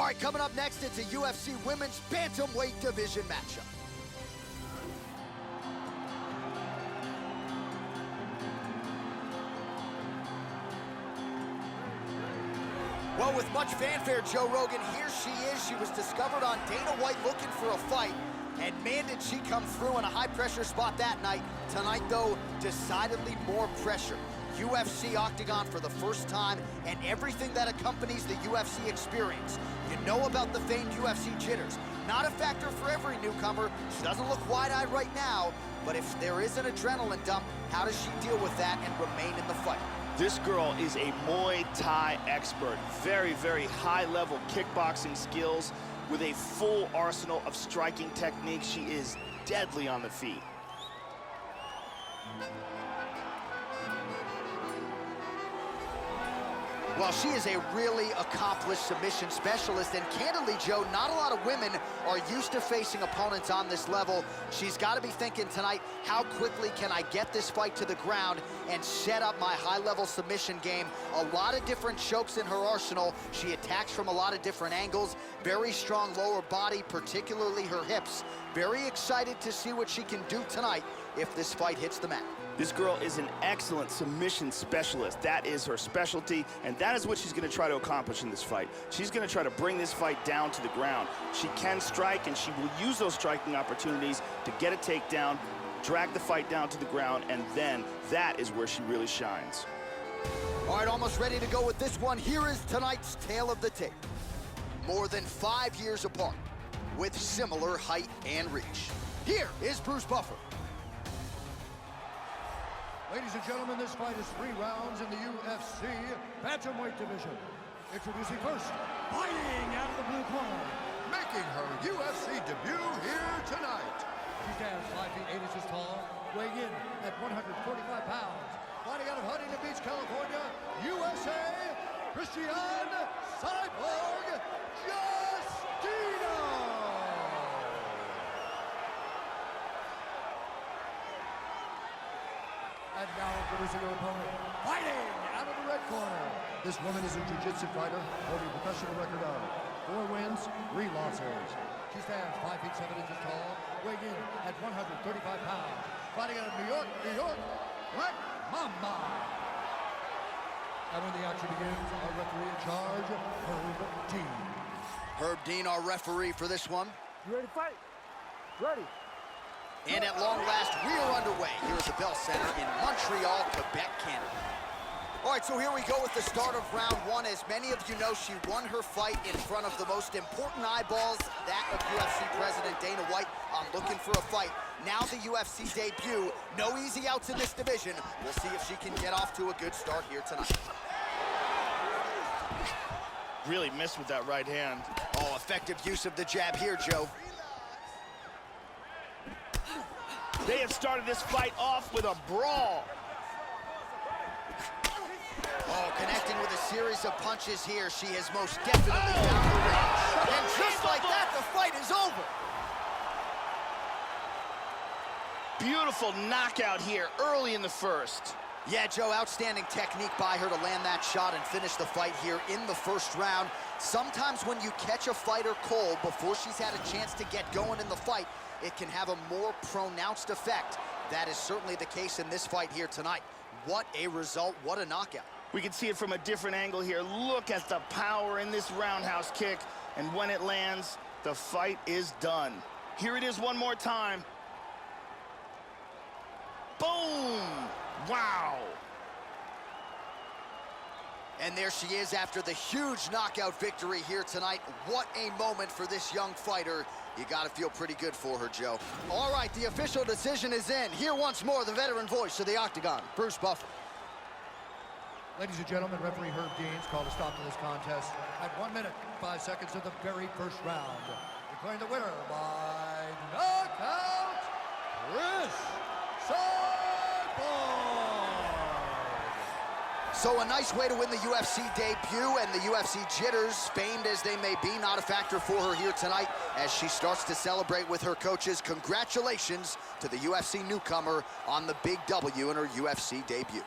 right, coming up next, it's a UFC Women's Bantamweight Division matchup. Well, with much fanfare, Joe Rogan, here she is. She was discovered on Dana White looking for a fight. And man, did she come through in a high-pressure spot that night. Tonight, though, decidedly more pressure. UFC Octagon for the first time, and everything that accompanies the UFC experience. You know about the famed UFC jitters. Not a factor for every newcomer. She doesn't look wide-eyed right now, but if there is an adrenaline dump, how does she deal with that and remain in the fight? This girl is a Muay Thai expert. Very, very high-level kickboxing skills with a full arsenal of striking techniques. She is deadly on the feet. Well, she is a really accomplished submission specialist, and candidly, Joe, not a lot of women are used to facing opponents on this level. She's got to be thinking tonight, how quickly can I get this fight to the ground and set up my high-level submission game? A lot of different chokes in her arsenal. She attacks from a lot of different angles. Very strong lower body, particularly her hips. Very excited to see what she can do tonight if this fight hits the mat. This girl is an excellent submission specialist. That is her specialty, and that is what she's going to try to accomplish in this fight. She's going to try to bring this fight down to the ground. She can strike, and she will use those striking opportunities to get a takedown, drag the fight down to the ground, and then that is where she really shines. All right, almost ready to go with this one. Here is tonight's tale of the tape. More than 5 years apart, with similar height and reach. Here is Bruce Buffer. Ladies and gentlemen, this fight is 3 rounds in the UFC Bantamweight Division. Introducing first, fighting out of the blue corner, making her UFC debut here tonight. She stands 5 feet 8 inches tall, weighing in at 145 pounds. Fighting out of Huntington Beach, California, USA, Christian Cyborg Justino. And now introducing her opponent, fighting out of the red corner. This woman is a jiu-jitsu fighter, holding a professional record of 4 wins, 3 losses. She stands 5 feet 7 inches tall, weighing in at 135 pounds. Fighting out of New York, Black Mamba. And when the action begins, our referee in charge, Herb Dean. Herb Dean, our referee for this one. You ready to fight? Ready. And at long last, we are underway here at the Bell Center in Montreal, Quebec, Canada. All right, so here we go with the start of round 1. As many of you know, she won her fight in front of the most important eyeballs, that of UFC President Dana White, on looking for a fight. Now the UFC debut, no easy outs in this division. We'll see if she can get off to a good start here tonight. Really missed with that right hand. Oh, effective use of the jab here, Joe. They have started this fight off with a brawl. Oh, connecting with a series of punches here. She has most definitely found her range. And just like that, the fight is over. Beautiful knockout here early in the first. Yeah, Joe, outstanding technique by her to land that shot and finish the fight here in the first round. Sometimes when you catch a fighter cold before she's had a chance to get going in the fight, it can have a more pronounced effect. That is certainly the case in this fight here tonight. What a result, what a knockout. We can see it from a different angle here. Look at the power in this roundhouse kick. And when it lands, the fight is done. Here it is one more time. Boom! Wow! And there she is after the huge knockout victory here tonight. What a moment for this young fighter. You gotta feel pretty good for her, Joe. All right, the official decision is in. Here once more, the veteran voice of the Octagon, Bruce Buffer. Ladies and gentlemen, referee Herb Dean's called a stop to this contest at 1 minute, 5 seconds of the very first round. Declaring the winner by knockout, Cris. So a nice way to win the UFC debut, and the UFC jitters, famed as they may be, not a factor for her here tonight as she starts to celebrate with her coaches. Congratulations to the UFC newcomer on the big W in her UFC debut.